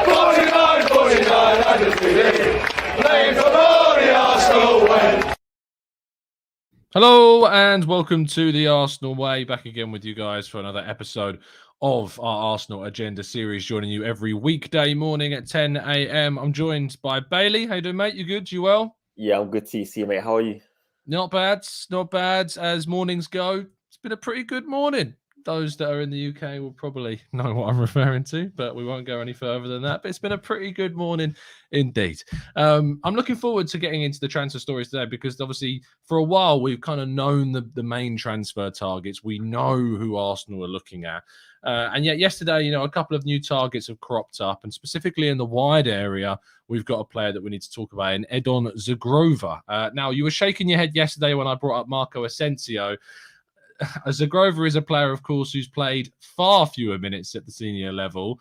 49, 49, undisputed. Playing for the Arsenal way. Hello and welcome to the Arsenal Way. Back again with you guys for another episode of our Arsenal Agenda series, joining you every weekday morning at 10 a.m. I'm joined by Bailey. How you doing, mate? You good? You well? Yeah, I'm good to see you, mate. How are you? Not bad. Not bad as mornings go. It's been a pretty good morning. Those that are in the UK will probably know what I'm referring to, but we won't go any further than that. But it's been a pretty good morning indeed. I'm looking forward to getting into the transfer stories today because obviously for a while we've kind of known the main transfer targets. We know who Arsenal are looking at. And yet yesterday, a couple of new targets have cropped up, and specifically in the wide area, we've got a player that we need to talk about in Edon Zhegrova. Now, you were shaking your head yesterday when I brought up Marco Asensio. Zhegrova is a player, of course, who's played far fewer minutes at the senior level,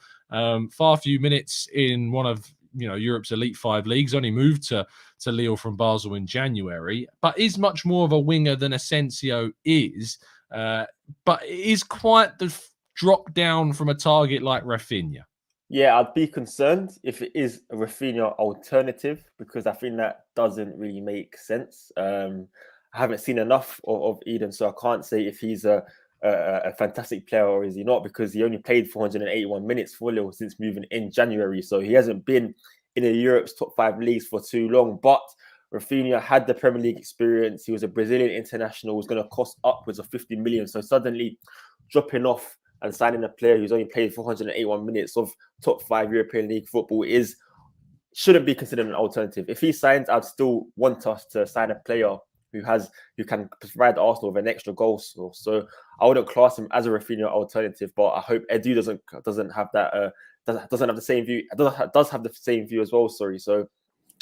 far few minutes in one of Europe's Elite 5 leagues, only moved to Lille from Basel in January, but is much more of a winger than Asensio is, but it is quite the drop down from a target like Rafinha. Yeah, I'd be concerned if it is a Rafinha alternative because I think that doesn't really make sense. I haven't seen enough of Edon, so I can't say if he's a fantastic player or is he not, because he only played 481 minutes for Lille since moving in January. So he hasn't been in Europe's top 5 leagues for too long. But Rafinha had the Premier League experience. He was a Brazilian international, was going to cost upwards of 50 million. So suddenly dropping off and signing a player who's only played 481 minutes of top 5 European League football shouldn't be considered an alternative. If he signs, I'd still want us to sign a player who can provide Arsenal with an extra goal source. So I wouldn't class him as a Rafinha alternative, but I hope Edu doesn't have that doesn't have the same view. Does have the same view as well. Sorry, so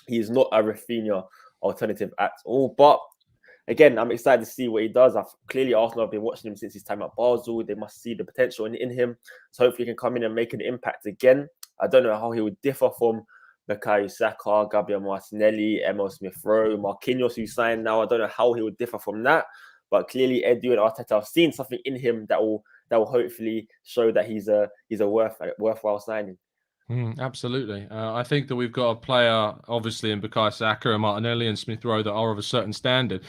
he is not a Rafinha alternative at all. But again, I'm excited to see what he does. Clearly, Arsenal have been watching him since his time at Basel. They must see the potential in him. So hopefully he can come in and make an impact again. I don't know how he would differ from Bukayo Saka, Gabriel Martinelli, Emil Smith-Rowe, Marquinhos, who signed now. I don't know how he would differ from that. But clearly, Edu and Arteta have seen something in him that will hopefully show that he's a worthwhile signing. Absolutely. I think that we've got a player, obviously, in Bukayo Saka and Martinelli and Smith-Rowe that are of a certain standard.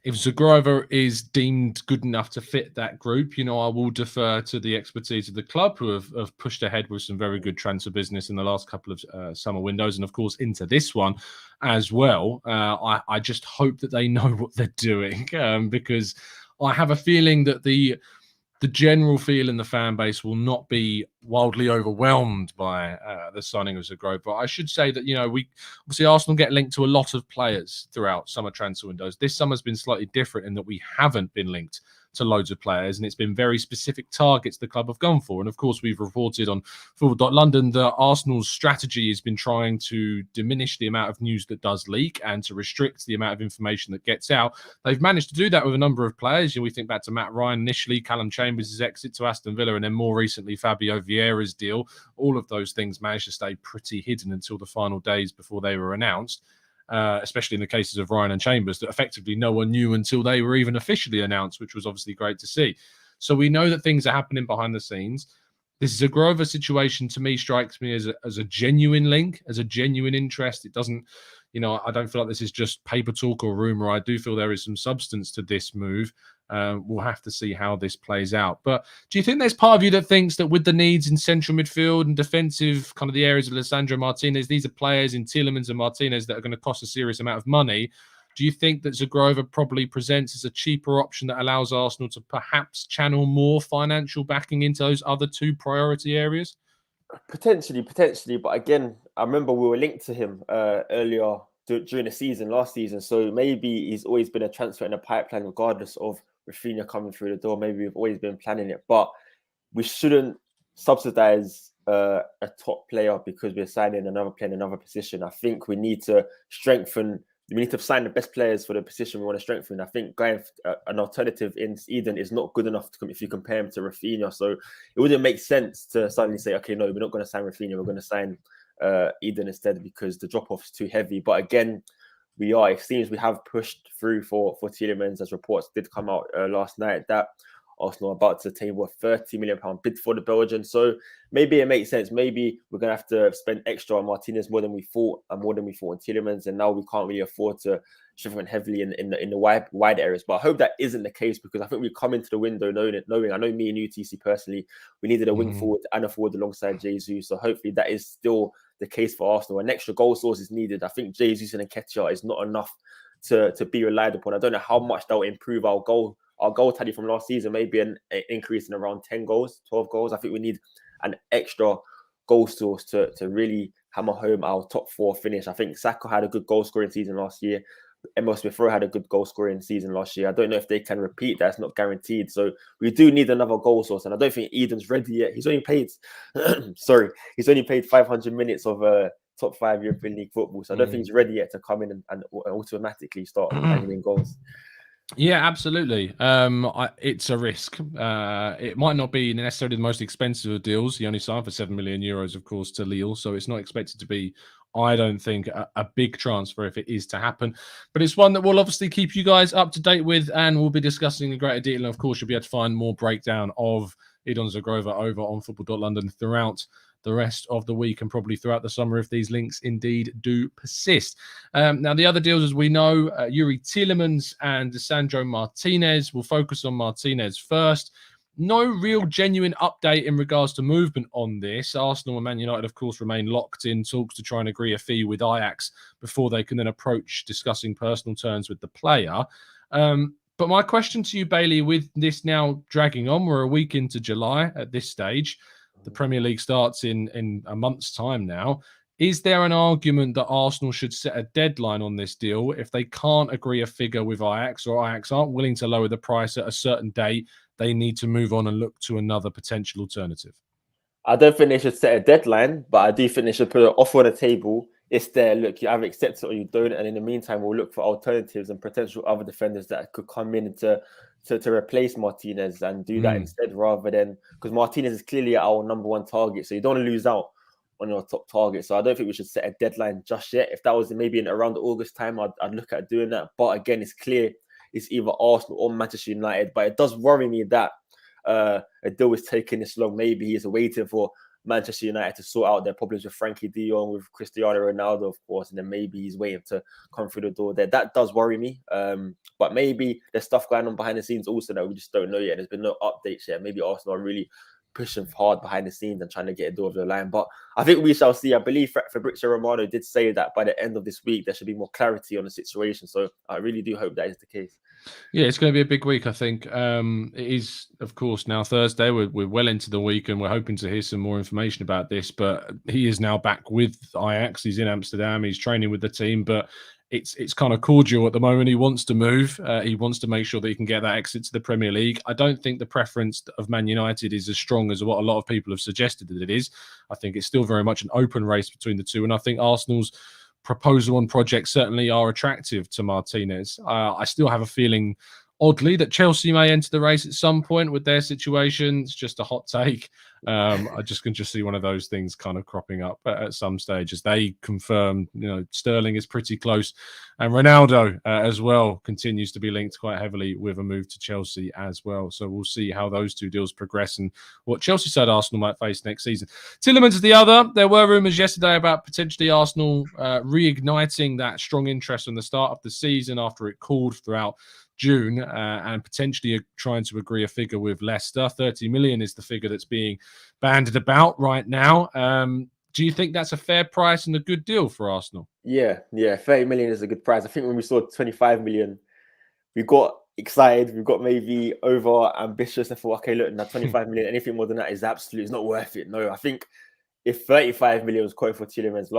If Zhegrova is deemed good enough to fit that group, I will defer to the expertise of the club, who have pushed ahead with some very good transfer business in the last couple of summer windows, and of course into this one as well. I just hope that they know what they're doing, because I have a feeling that the general feel in the fan base will not be wildly overwhelmed by the signing of Zhegrova. But I should say that, we obviously Arsenal get linked to a lot of players throughout summer transfer windows. This summer's been slightly different in that we haven't been linked to loads of players, and it's been very specific targets the club have gone for. And of course, we've reported on football.london that Arsenal's strategy has been trying to diminish the amount of news that does leak and to restrict the amount of information that gets out. They've managed to do that with a number of players. We think back to Matt Ryan initially, Callum Chambers' exit to Aston Villa, and then more recently Fabio Vieira's deal. All of those things managed to stay pretty hidden until the final days before they were announced. Especially in the cases of Ryan and Chambers, that effectively no one knew until they were even officially announced, which was obviously great to see. So we know that things are happening behind the scenes. This Zhegrova situation to me strikes me as a genuine link, as a genuine interest. It doesn't, I don't feel like this is just paper talk or rumor. I do feel there is some substance to this move. We'll have to see how this plays out. But do you think there's part of you that thinks that with the needs in central midfield and defensive, kind of the areas of Lisandro Martinez, these are players in Tielemans and Martinez that are going to cost a serious amount of money? Do you think that Zhegrova probably presents as a cheaper option that allows Arsenal to perhaps channel more financial backing into those other two priority areas? Potentially. But again, I remember we were linked to him earlier during the season, last season. So maybe he's always been a transfer in the pipeline, regardless of Rafinha coming through the door. Maybe we've always been planning it. But we shouldn't subsidize a top player because we're signing another player in another position. I think we need to strengthen. We need to sign the best players for the position we want to strengthen. I think going an alternative in Edon is not good enough if you compare him to Rafinha. So it wouldn't make sense to suddenly say, okay, no, we're not going to sign Rafinha. We're going to sign Edon instead because the drop-off is too heavy. But again, it seems we have pushed through for Tielemans, as reports did come out last night, that Arsenal are about to table a £30 million bid for the Belgian. So maybe it makes sense. Maybe we're going to have to spend extra on Martinez more than we thought, and more than we thought on Tielemans. And now we can't really afford to shift heavily in the wide areas. But I hope that isn't the case, because I think we come into the window knowing I know me and UTC personally, we needed a wing forward and a forward alongside Jesus. So hopefully that is still the case for Arsenal. An extra goal source is needed. I think Jesus and Nketiah is not enough to be relied upon. I don't know how much that will improve our goal tally from last season. Maybe an increase in around 10 goals, 12 goals. I think we need an extra goal source to really hammer home our top 4 finish. I think Saka had a good goal scoring season last year. Emil Smith-Rowe had a good goal scoring season last year. I don't know if they can repeat that. It's not guaranteed. So we do need another goal source. And I don't think Edon's ready yet. He's only played, he's only played 500 minutes of top 5 European League football. So I don't think he's ready yet to come in and automatically start banging in goals. Yeah, absolutely. It's a risk. It might not be necessarily the most expensive of deals. He only signed for €7 million, of course, to Lille. So it's not expected to be, I don't think, a big transfer if it is to happen. But it's one that we'll obviously keep you guys up to date with, and we'll be discussing in greater detail. And of course, you'll be able to find more breakdown of Edon Zhegrova over on football.london throughout the rest of the week and probably throughout the summer if these links indeed do persist. Now, the other deals, as we know, Youri Tielemans and Lisandro Martinez. We'll focus on Martinez first. No real genuine update in regards to movement on this. Arsenal and Man United, of course, remain locked in talks to try and agree a fee with Ajax before they can then approach discussing personal terms with the player. But my question to you, Bailey, with this now dragging on, we're a week into July at this stage. The Premier League starts in a month's time now. Is there an argument that Arsenal should set a deadline on this deal if they can't agree a figure with Ajax, or Ajax aren't willing to lower the price at a certain date? They need to move on and look to another potential alternative. I don't think they should set a deadline, but I do think they should put an offer on the table. It's there. Look, you either accept it or you don't. And in the meantime, we'll look for alternatives and potential other defenders that could come in to replace Martinez and do that instead, rather than, because Martinez is clearly our number 1 target. So you don't want to lose out on your top target. So I don't think we should set a deadline just yet. If that was maybe in around August time, I'd look at doing that. But again, it's clear it's either Arsenal or Manchester United. But it does worry me that a deal is taking this long. Maybe he's waiting for Manchester United to sort out their problems with Frankie de Jong, with Cristiano Ronaldo, of course, and then maybe he's waiting to come through the door there. That does worry me. But maybe there's stuff going on behind the scenes also that we just don't know yet. There's been no updates yet. Maybe Arsenal are really pushing hard behind the scenes and trying to get a deal over the line. But I think we shall see. I believe Fabrizio Romano did say that by the end of this week, there should be more clarity on the situation. So I really do hope that is the case. Yeah, it's going to be a big week, I think. It is, of course, now Thursday. We're well into the week and we're hoping to hear some more information about this. But he is now back with Ajax. He's in Amsterdam. He's training with the team. But it's kind of cordial at the moment. He wants to move. He wants to make sure that he can get that exit to the Premier League. I don't think the preference of Man United is as strong as what a lot of people have suggested that it is. I think it's still very much an open race between the two. And I think Arsenal's proposal and projects certainly are attractive to Martinez. I still have a feeling, oddly, that Chelsea may enter the race at some point with their situation. It's just a hot take. I just can see one of those things kind of cropping up at some stage as they confirm, Sterling is pretty close, and Ronaldo as well continues to be linked quite heavily with a move to Chelsea as well. So we'll see how those two deals progress and what Chelsea side Arsenal might face next season. Tielemans is the other. There were rumours yesterday about potentially Arsenal reigniting that strong interest in the start of the season after it cooled throughout June and potentially trying to agree a figure with Leicester. 30 million is the figure that's being bandied about right now. Do you think that's a fair price and a good deal for Arsenal? Yeah, 30 million is a good price. I think when we saw 25 million, we got excited. We got maybe over ambitious and thought, okay, look, now 25 million, anything more than that is absolutely, it's not worth it. No, I think if 35 million was quoted for Tielemans,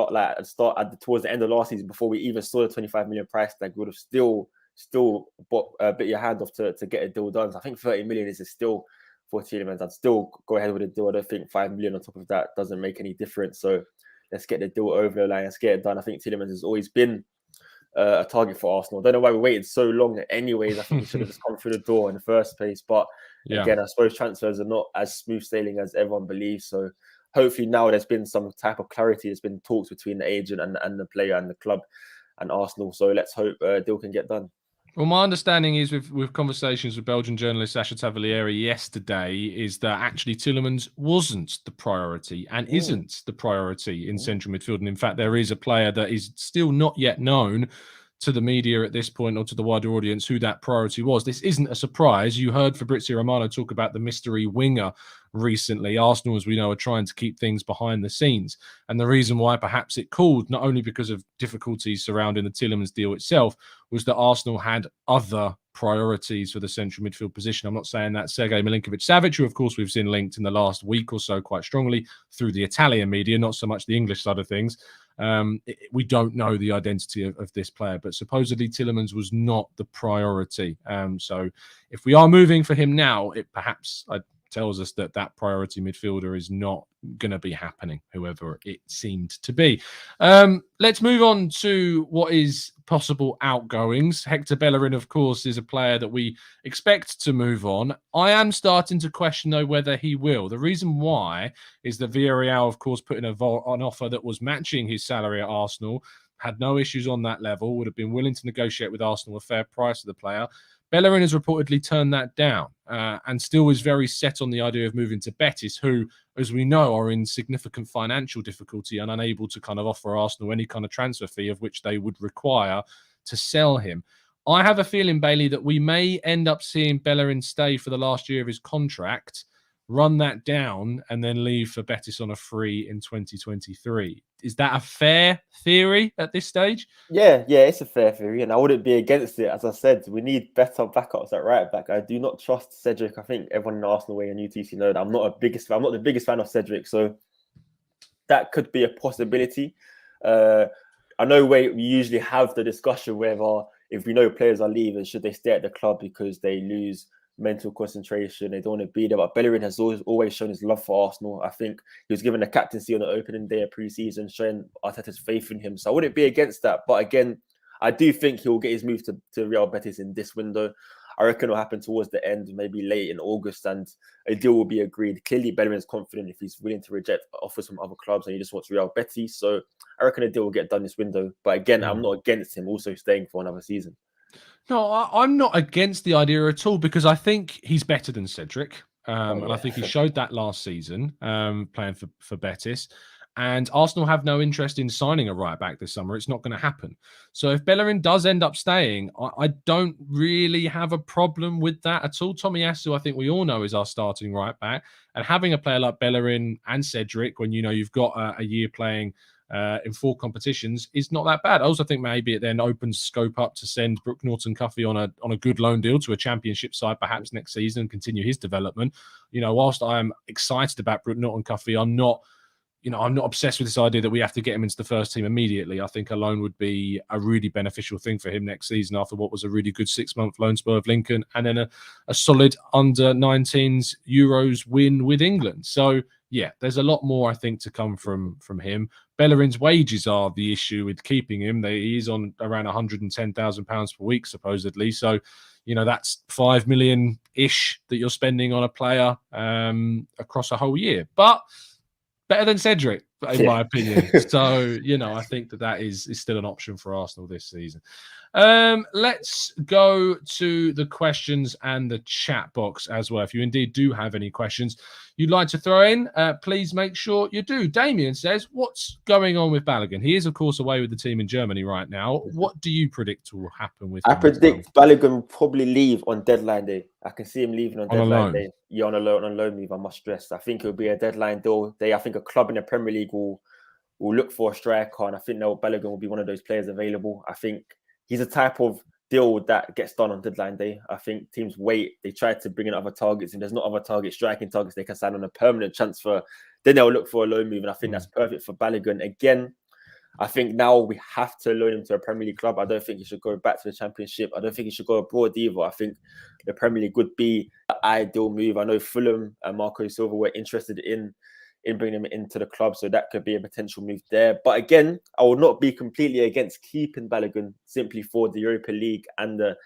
towards the end of last season, before we even saw the 25 million price tag, we would have still bit your hand off to get a deal done. So I think 30 million is still for Tielemans. I'd still go ahead with a deal. I don't think 5 million on top of that doesn't make any difference. So let's get the deal over the line. Let's get it done. I think Tielemans has always been a target for Arsenal. I don't know why we waited so long anyways. I think we should have just come through the door in the first place. But again, I suppose transfers are not as smooth sailing as everyone believes. So hopefully now there's been some type of clarity. There's been talks between the agent and the player and the club and Arsenal. So let's hope a deal can get done. Well, my understanding is with conversations with Belgian journalist Sacha Tavolieri yesterday is that actually Tielemans wasn't the priority and isn't the priority in central midfield. And in fact, there is a player that is still not yet known to the media at this point or to the wider audience who that priority was. This isn't a surprise. You heard Fabrizio Romano talk about the mystery winger recently. Arsenal, as we know, are trying to keep things behind the scenes. And the reason why perhaps it cooled, not only because of difficulties surrounding the Tielemans deal itself, was that Arsenal had other priorities for the central midfield position. I'm not saying that Sergej Milinkovic-Savic, who of course we've seen linked in the last week or so quite strongly through the Italian media, not so much the English side of things. We don't know the identity of this player, but supposedly Tielemans was not the priority. So if we are moving for him now, it perhaps tells us that that priority midfielder is not going to be happening, whoever it seemed to be. Let's move on to what is possible outgoings. Hector Bellerin, of course, is a player that we expect to move on. I am starting to question, though, whether he will. The reason why is that Villarreal, of course, put in an offer that was matching his salary at Arsenal, had no issues on that level, would have been willing to negotiate with Arsenal a fair price for the player. Bellerin has reportedly turned that down and still is very set on the idea of moving to Betis, who, as we know, are in significant financial difficulty and unable to kind of offer Arsenal any kind of transfer fee of which they would require to sell him. I have a feeling, Bailey, that we may end up seeing Bellerin stay for the last year of his contract, run that down, and then leave for Betis on a free in 2023. Is that a fair theory at this stage? Yeah, it's a fair theory, and I wouldn't be against it. As I said, we need better backups at right back. I do not trust Cedric. I think everyone in Arsenal way and UTC know that I'm not the biggest fan of Cedric, so that could be a possibility. I know we usually have the discussion whether if we know players are leaving, should they stay at the club because they lose mental concentration, they don't want to be there. But Bellerin has always shown his love for Arsenal. I think he was given the captaincy on the opening day of pre-season, showing Arteta's faith in him. So I wouldn't be against that. But again, I do think he'll get his move to Real Betis in this window. I reckon it'll happen towards the end, maybe late in August, and a deal will be agreed. Clearly, Bellerin's confident if he's willing to reject offers from other clubs and he just wants Real Betis. So I reckon a deal will get done this window. But again, I'm not against him also staying for another season. No, I'm not against the idea at all because I think he's better than Cedric. And I think he showed that last season playing for Betis. And Arsenal have no interest in signing a right back this summer. It's not going to happen. So if Bellerin does end up staying, I don't really have a problem with that at all. Tomiyasu, I think we all know, is our starting right back. And having a player like Bellerin and Cedric, when you know you've got a year playing in 4 competitions, is not that bad. I also think maybe it then opens scope up to send Brooke Norton-Cuffy on a good loan deal to a championship side perhaps next season and continue his development. You know, whilst I am excited about Brooke Norton-Cuffy, I'm not obsessed with this idea that we have to get him into the first team immediately. I think a loan would be a really beneficial thing for him next season after what was a really good 6-month loan spell of Lincoln and then a solid under-19s Euros win with England. So, yeah, there's a lot more, I think, to come from him. Bellerin's wages are the issue with keeping him. He's on around £110,000 per week, supposedly. So, you know, that's 5 million-ish that you're spending on a player across a whole year. But better than Cedric, in my opinion. So, you know, I think that is still an option for Arsenal this season. Let's go to the questions and the chat box as well. If you indeed do have any questions you'd like to throw in, please make sure you do. Damien says, what's going on with Balogun? He is, of course, away with the team in Germany right now. What do you predict will happen with him? I predict Balogun will probably leave on deadline day. I can see him leaving on deadline day. Yeah, on a loan move, I must stress. I think it'll be a deadline deal day. I think a club in the Premier League will look for a striker, and I think Balogun will be one of those players available. I think he's a type of deal that gets done on deadline day. I think teams wait. They try to bring in other targets, and there's not other striking targets they can sign on a permanent transfer. Then they'll look for a loan move, and I think that's perfect for Balogun. Again, I think now we have to loan him to a Premier League club. I don't think he should go back to the Championship. I don't think he should go abroad either. I think the Premier League would be the ideal move. I know Fulham and Marco Silva were interested in bringing him into the club, so that could be a potential move there. But again, I will not be completely against keeping Balogun simply for the Europa League and the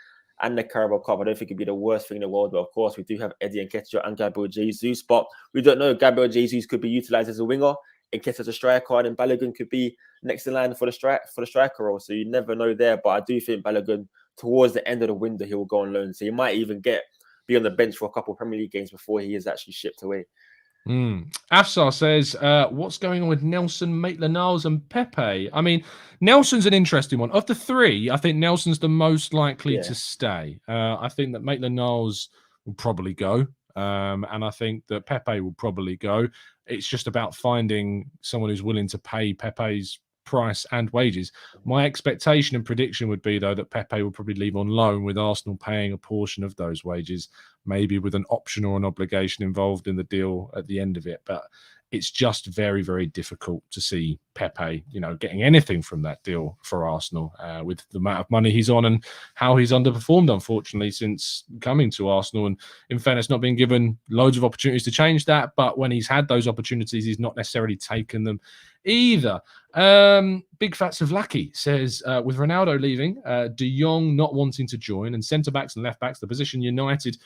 Carabao Cup. I don't think it'd be the worst thing in the world. But of course, we do have Eddie Nketiah and Gabriel Jesus, but we don't know. Gabriel Jesus could be utilised as a winger, Nketiah as a striker, and then Balogun could be next in line for the striker role. So you never know there. But I do think Balogun towards the end of the window, he will go on loan. So he might even be on the bench for a couple of Premier League games before he is actually shipped away. Afsar says, what's going on with Nelson, Maitland-Niles and Pepe? I mean, Nelson's an interesting one. Of the three, I think Nelson's the most likely to stay. I think that Maitland-Niles will probably go. And I think that Pepe will probably go. It's just about finding someone who's willing to pay Pepe's price and wages. My expectation and prediction would be, though, that Pepe will probably leave on loan, with Arsenal paying a portion of those wages, maybe with an option or an obligation involved in the deal at the end of it. But it's just very, very difficult to see Pepe, getting anything from that deal for Arsenal with the amount of money he's on and how he's underperformed, unfortunately, since coming to Arsenal. And in fairness, not being given loads of opportunities to change that. But when he's had those opportunities, he's not necessarily taken them either. Big Fat Savlaki says, with Ronaldo leaving, De Jong not wanting to join, and centre-backs and left-backs, the position United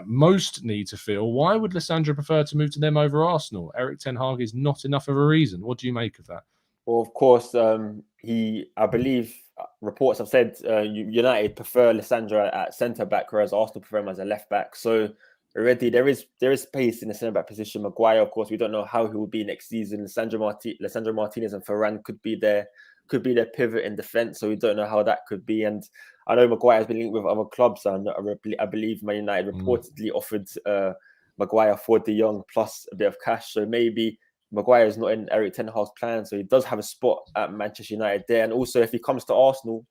most need to fill, why would Lisandro prefer to move to them over Arsenal? Erik ten Hag is not enough of a reason. What do you make of that? Well, of course, I believe reports have said United prefer Lisandro at centre-back, whereas Arsenal prefer him as a left-back. So already there is space in the centre-back position. Maguire, of course, we don't know how he will be next season. Lisandro Martinez and Varane could be their pivot in defence, so we don't know how that could be. And I know Maguire has been linked with other clubs, and I believe Man United reportedly offered Maguire for De Jong plus a bit of cash. So maybe Maguire is not in Erik ten Hag's plan, so he does have a spot at Manchester United there. And also, if he comes to Arsenal,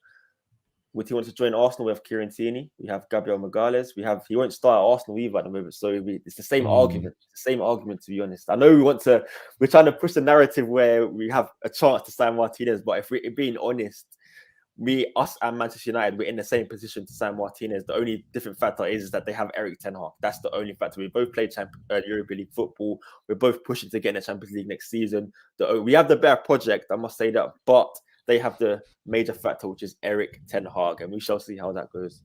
would he want to join Arsenal? We have Kieran Tierney, we have Gabriel Magalhaes, he won't start at Arsenal either at the moment. So it's the same argument. It's the same argument, to be honest. I know we're trying to push the narrative where we have a chance to sign Martinez, but if we're being honest, us and Manchester United, we're in the same position to sign Martinez. The only different factor is that they have Erik ten Hag. That's the only factor. We both played Europa League football. We're both pushing to get in the Champions League next season. We have the better project, I must say that, but they have the major factor, which is Erik ten Hag, and we shall see how that goes.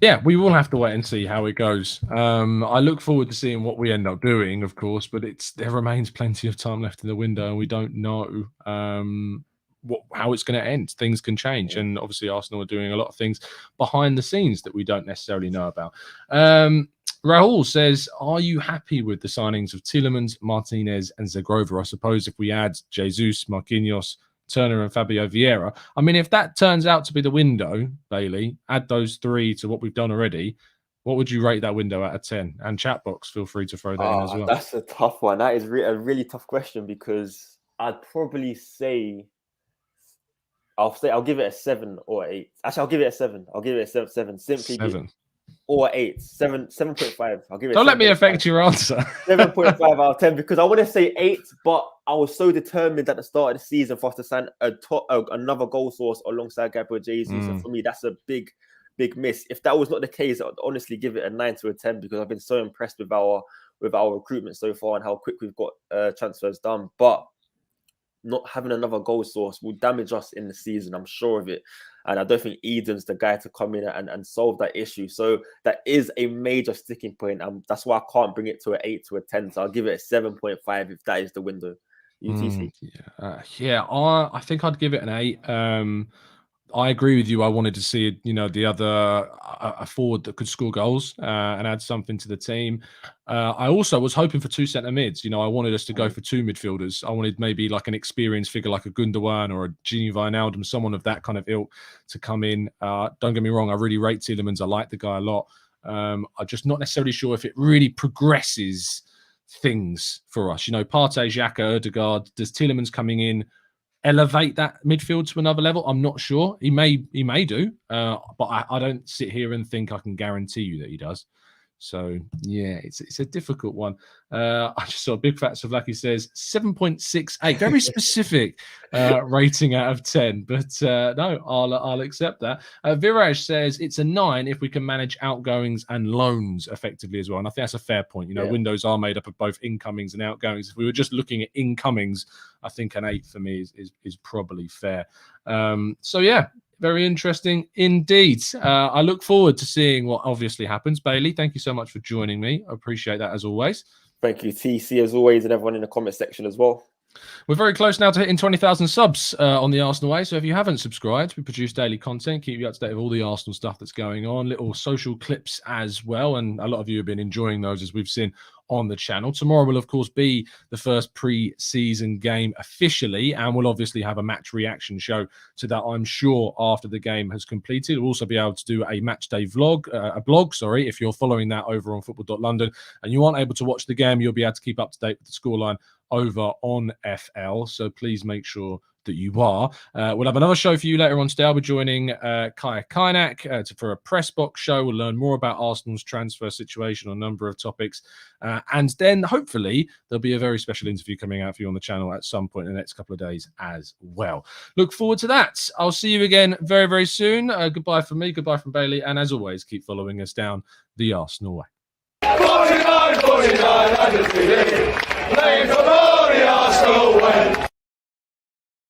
Yeah, we will have to wait and see how it goes. I look forward to seeing what we end up doing, of course, but there remains plenty of time left in the window, and we don't know how it's going to end. Things can change, and obviously Arsenal are doing a lot of things behind the scenes that we don't necessarily know about. Rahul says, are you happy with the signings of Tielemans, Martinez and Zhegrova? I suppose if we add Jesus, Marquinhos, Turner and Fabio Vieira, I mean, if that turns out to be the window, Bailey, add those three to what we've done already, what would you rate that window out of 10? And chat box, feel free to throw that in as well. That's a tough one. That is a really tough question, because I'd probably say I'll give it a 7 or 8. Actually, I'll give it a 7. I'll give it a 7. Simply 7 or 8. 7.5. I'll give it. Don't let me affect your answer. 7.5 out of 10, because I want to say 8, but I was so determined at the start of the season for us to sign another goal source alongside Gabriel Jesus. So for me, that's a big miss. If that was not the case, I'd honestly give it a 9 to a 10, because I've been so impressed with our recruitment so far and how quick we've got transfers done. But not having another goal source will damage us in the season, I'm sure of it. And I don't think Edon's the guy to come in and solve that issue. So that is a major sticking point. That's why I can't bring it to an 8 to a 10. So I'll give it a 7.5 if that is the window. UTC. I think I'd give it an 8. I agree with you. I wanted to see, the other a forward that could score goals and add something to the team. I also was hoping for 2 centre mids. I wanted us to go for 2 midfielders. I wanted maybe like an experienced figure like a Gundogan or a Gini Wijnaldum, someone of that kind of ilk to come in. Don't get me wrong, I really rate Tielemans. I like the guy a lot. I'm just not necessarily sure if it really progresses things for us. Partey, Xhaka, Ødegaard, does Tielemans coming in elevate that midfield to another level? I'm not sure. He may do, but I don't sit here and think I can guarantee you that he does. So yeah, it's a difficult one. I just saw Big Fat Savlaki says 7.68, very specific rating out of 10. But no, I'll accept that. Viraj says it's a 9 if we can manage outgoings and loans effectively as well. And I think that's a fair point. Windows are made up of both incomings and outgoings. If we were just looking at incomings, I think an 8 for me is probably fair. So yeah. Very interesting indeed. I look forward to seeing what obviously happens. Bailey, thank you so much for joining me. I appreciate that as always. Thank you, TC, as always, and everyone in the comment section as well. We're very close now to hitting 20,000 subs on the Arsenal Way. So if you haven't subscribed, we produce daily content, keep you up to date with all the Arsenal stuff that's going on, little social clips as well. And a lot of you have been enjoying those, as we've seen on the channel. Tomorrow will, of course, be the first pre-season game officially, and we'll obviously have a match reaction show to that, I'm sure, after the game has completed. We'll also be able to do a match day blog, if you're following that over on football.london and you aren't able to watch the game, you'll be able to keep up to date with the scoreline over on FL. So please make sure that you are. We'll have another show for you later on today. I'll be joining Kaya Kainak for a press box show. We'll learn more about Arsenal's transfer situation on a number of topics. And then hopefully there'll be a very special interview coming out for you on the channel at some point in the next couple of days as well. Look forward to that. I'll see you again very, very soon. Goodbye from me. Goodbye from Bailey. And as always, keep following us down the Arsenal way. 49, 49, undefeated. Playing for the Arsenal way.